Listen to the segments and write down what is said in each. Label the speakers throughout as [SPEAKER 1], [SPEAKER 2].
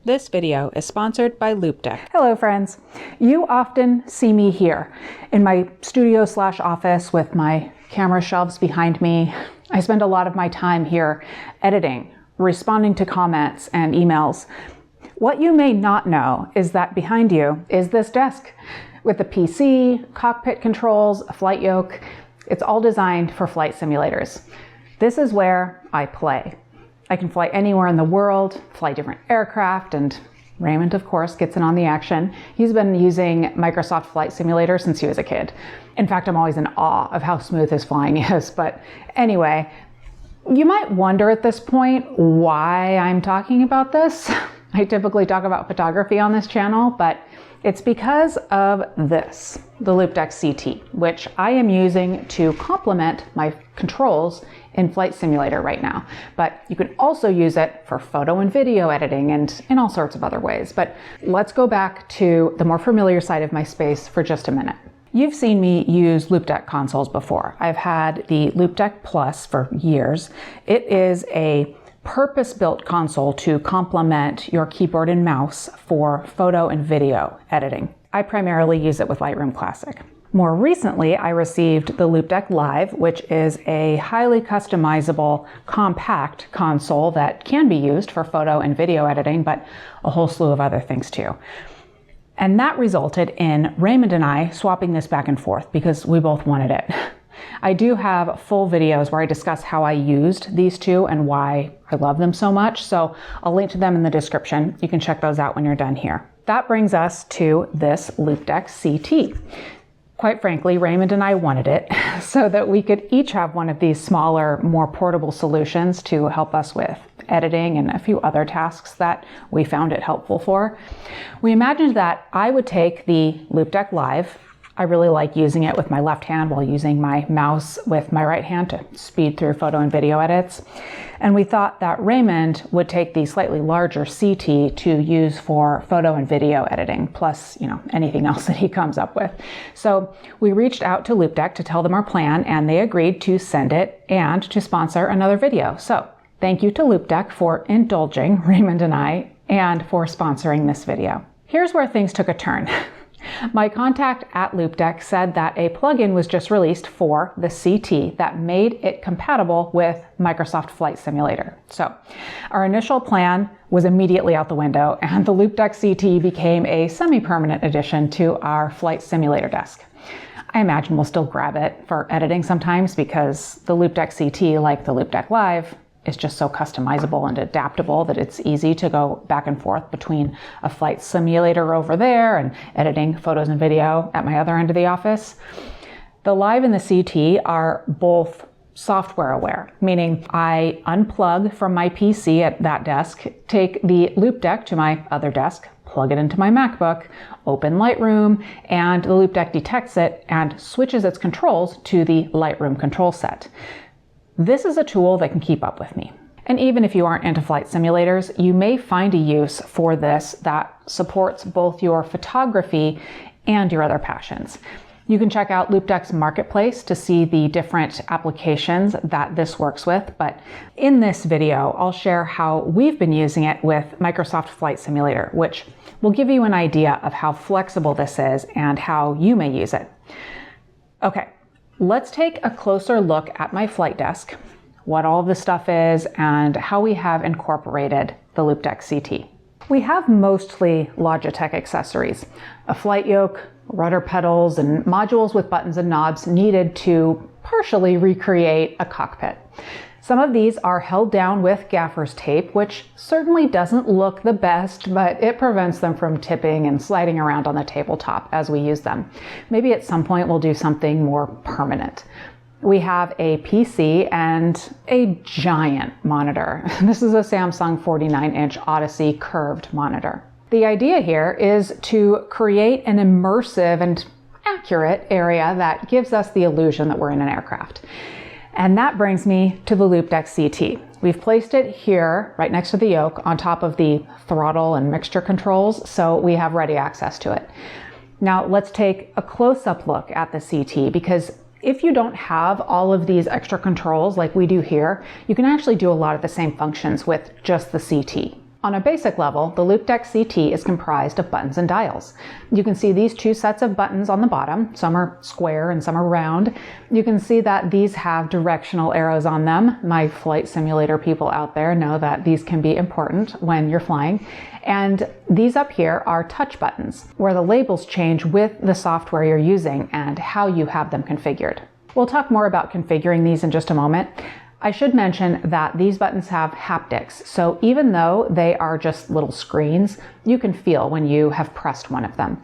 [SPEAKER 1] This video is sponsored by Loupedeck.
[SPEAKER 2] Hello friends. You often see me here in my studio/office with my camera shelves behind me. I spend a lot of my time here editing, responding to comments and emails. What you may not know is that behind you is this desk with a PC, cockpit controls, a flight yoke. It's all designed for flight simulators. This is where I play. I can fly anywhere in the world, fly different aircraft, and Raymond, of course, gets in on the action. He's been using Microsoft Flight Simulator since he was a kid. In fact, I'm always in awe of how smooth his flying is. But anyway, you might wonder at this point why I'm talking about this. I typically talk about photography on this channel, but it's because of this, the Loupedeck CT, which I am using to complement my controls in Flight Simulator right now. But you can also use it for photo and video editing and in all sorts of other ways. But let's go back to the more familiar side of my space for just a minute. You've seen me use Loupedeck consoles before. I've had the Loupedeck Plus for years. It is a purpose-built console to complement your keyboard and mouse for photo and video editing. I primarily use it with Lightroom Classic. More recently, I received the Loupedeck Live, which is a highly customizable, compact console that can be used for photo and video editing, but a whole slew of other things too. And that resulted in Raymond and I swapping this back and forth because we both wanted it. I do have full videos where I discuss how I used these two and why I love them so much, so I'll link to them in the description. You can check those out when you're done here. That brings us to this Loupedeck CT. Quite frankly, Raymond and I wanted it so that we could each have one of these smaller, more portable solutions to help us with editing and a few other tasks that we found it helpful for. We imagined that I would take the Loupedeck Live. I really like using it with my left hand while using my mouse with my right hand to speed through photo and video edits. And we thought that Raymond would take the slightly larger CT to use for photo and video editing, plus, anything else that he comes up with. So we reached out to Loupedeck to tell them our plan, and they agreed to send it and to sponsor another video. So thank you to Loupedeck for indulging Raymond and I and for sponsoring this video. Here's where things took a turn. My contact at Loupedeck said that a plugin was just released for the CT that made it compatible with Microsoft Flight Simulator. So our initial plan was immediately out the window, and the Loupedeck CT became a semi-permanent addition to our Flight Simulator desk. I imagine we'll still grab it for editing sometimes because the Loupedeck CT, like the Loupedeck Live, is just so customizable and adaptable that it's easy to go back and forth between a flight simulator over there and editing photos and video at my other end of the office. The Live and the CT are both software aware, meaning I unplug from my PC at that desk, take the Loupedeck to my other desk, plug it into my MacBook, open Lightroom, and the Loupedeck detects it and switches its controls to the Lightroom control set. This is a tool that can keep up with me. And even if you aren't into flight simulators, you may find a use for this that supports both your photography and your other passions. You can check out Loupedeck's marketplace to see the different applications that this works with, but in this video, I'll share how we've been using it with Microsoft Flight Simulator, which will give you an idea of how flexible this is and how you may use it. Okay. Let's take a closer look at my flight desk, what all of this stuff is, and how we have incorporated the Loupedeck CT. We have mostly Logitech accessories, a flight yoke, rudder pedals, and modules with buttons and knobs needed to partially recreate a cockpit. Some of these are held down with gaffer's tape, which certainly doesn't look the best, but it prevents them from tipping and sliding around on the tabletop as we use them. Maybe at some point we'll do something more permanent. We have a PC and a giant monitor. This is a Samsung 49-inch Odyssey curved monitor. The idea here is to create an immersive and accurate area that gives us the illusion that we're in an aircraft. And that brings me to the Loupedeck CT. We've placed it here, right next to the yoke, on top of the throttle and mixture controls, so we have ready access to it. Now let's take a close-up look at the CT, because if you don't have all of these extra controls like we do here, you can actually do a lot of the same functions with just the CT. On a basic level, the Loupedeck CT is comprised of buttons and dials. You can see these two sets of buttons on the bottom. Some are square and some are round. You can see that these have directional arrows on them. My flight simulator people out there know that these can be important when you're flying. And these up here are touch buttons, where the labels change with the software you're using and how you have them configured. We'll talk more about configuring these in just a moment. I should mention that these buttons have haptics, so even though they are just little screens, you can feel when you have pressed one of them.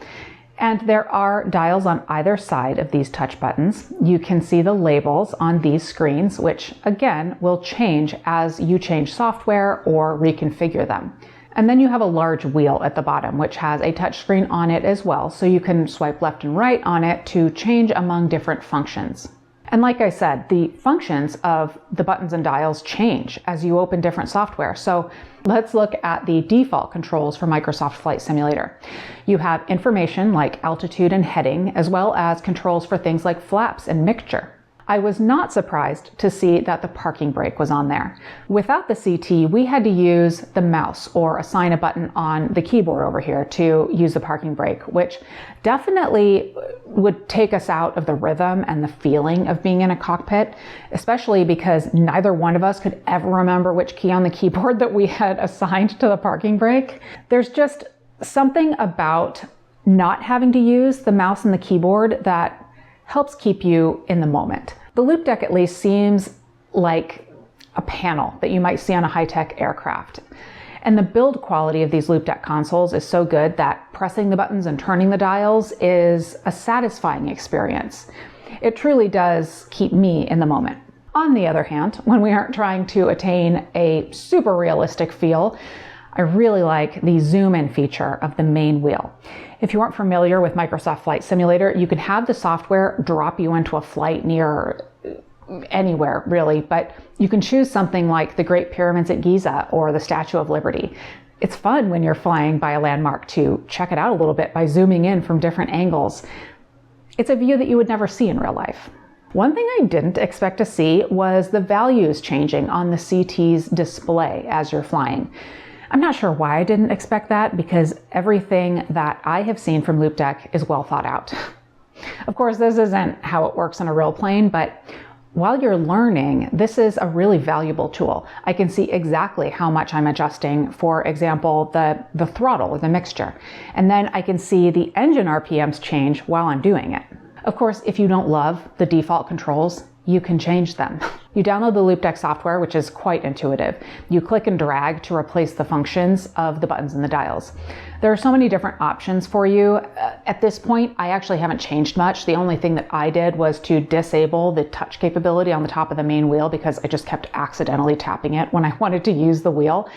[SPEAKER 2] And there are dials on either side of these touch buttons. You can see the labels on these screens, which again will change as you change software or reconfigure them. And then you have a large wheel at the bottom, which has a touch screen on it as well, so you can swipe left and right on it to change among different functions. And like I said, the functions of the buttons and dials change as you open different software. So let's look at the default controls for Microsoft Flight Simulator. You have information like altitude and heading, as well as controls for things like flaps and mixture. I was not surprised to see that the parking brake was on there. Without the CT, we had to use the mouse or assign a button on the keyboard over here to use the parking brake, which definitely would take us out of the rhythm and the feeling of being in a cockpit, especially because neither one of us could ever remember which key on the keyboard that we had assigned to the parking brake. There's just something about not having to use the mouse and the keyboard that helps keep you in the moment. The Loupedeck at least seems like a panel that you might see on a high-tech aircraft. And the build quality of these Loupedeck consoles is so good that pressing the buttons and turning the dials is a satisfying experience. It truly does keep me in the moment. On the other hand, when we aren't trying to attain a super realistic feel, I really like the zoom in feature of the main wheel. If you aren't familiar with Microsoft Flight Simulator, you can have the software drop you into a flight near anywhere really, but you can choose something like the Great Pyramids at Giza or the Statue of Liberty. It's fun when you're flying by a landmark to check it out a little bit by zooming in from different angles. It's a view that you would never see in real life. One thing I didn't expect to see was the values changing on the CT's display as you're flying. I'm not sure why I didn't expect that, because everything that I have seen from Loupedeck is well thought out. Of course, this isn't how it works on a real plane, but while you're learning, this is a really valuable tool. I can see exactly how much I'm adjusting, for example, the throttle or the mixture. And then I can see the engine RPMs change while I'm doing it. Of course, if you don't love the default controls, you can change them. You download the Loupedeck software, which is quite intuitive. You click and drag to replace the functions of the buttons and the dials. There are so many different options for you. At this point, I actually haven't changed much. The only thing that I did was to disable the touch capability on the top of the main wheel, because I just kept accidentally tapping it when I wanted to use the wheel,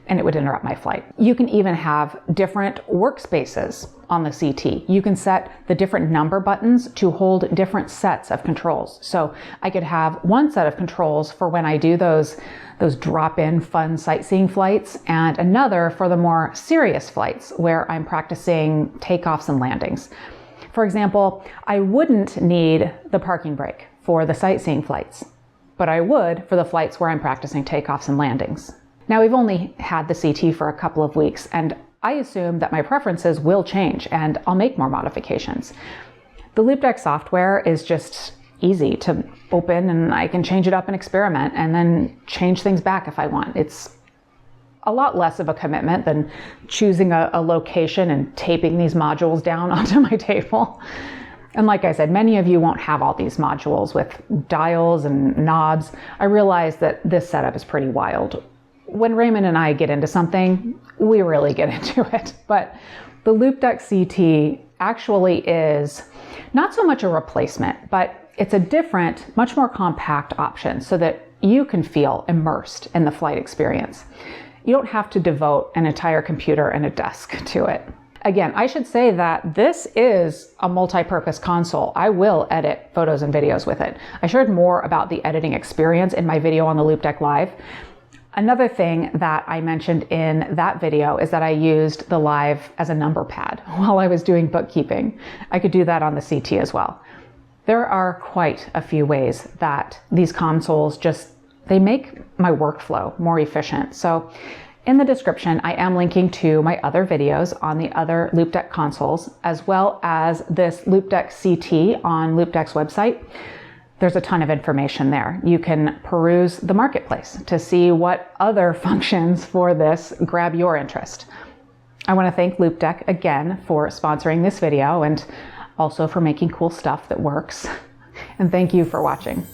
[SPEAKER 2] and it would interrupt my flight. You can even have different workspaces on the CT. You can set the different number buttons to hold different sets of controls. So I could have one set of controls for when I do those drop-in fun sightseeing flights, and another for the more serious flights where I'm practicing takeoffs and landings. For example, I wouldn't need the parking brake for the sightseeing flights, but I would for the flights where I'm practicing takeoffs and landings. Now, we've only had the CT for a couple of weeks, and I assume that my preferences will change and I'll make more modifications. The Loupedeck software is just easy to open, and I can change it up and experiment and then change things back if I want. It's a lot less of a commitment than choosing a location and taping these modules down onto my table. And like I said, many of you won't have all these modules with dials and knobs. I realize that this setup is pretty wild. When Raymond and I get into something, we really get into it. But the Loupedeck CT actually is not so much a replacement, but it's a different, much more compact option so that you can feel immersed in the flight experience. You don't have to devote an entire computer and a desk to it. Again, I should say that this is a multi-purpose console. I will edit photos and videos with it. I shared more about the editing experience in my video on the Loupedeck Live. Another thing that I mentioned in that video is that I used the Live as a number pad while I was doing bookkeeping. I could do that on the CT as well. There are quite a few ways that these consoles they make my workflow more efficient. So In the description, I am linking to my other videos on the other Loupedeck consoles, as well as this Loupedeck CT on Loupedeck's website. There's a ton of information there. You can peruse the marketplace to see what other functions for this grab your interest. I want to thank Loupedeck again for sponsoring this video and also for making cool stuff that works. And thank you for watching.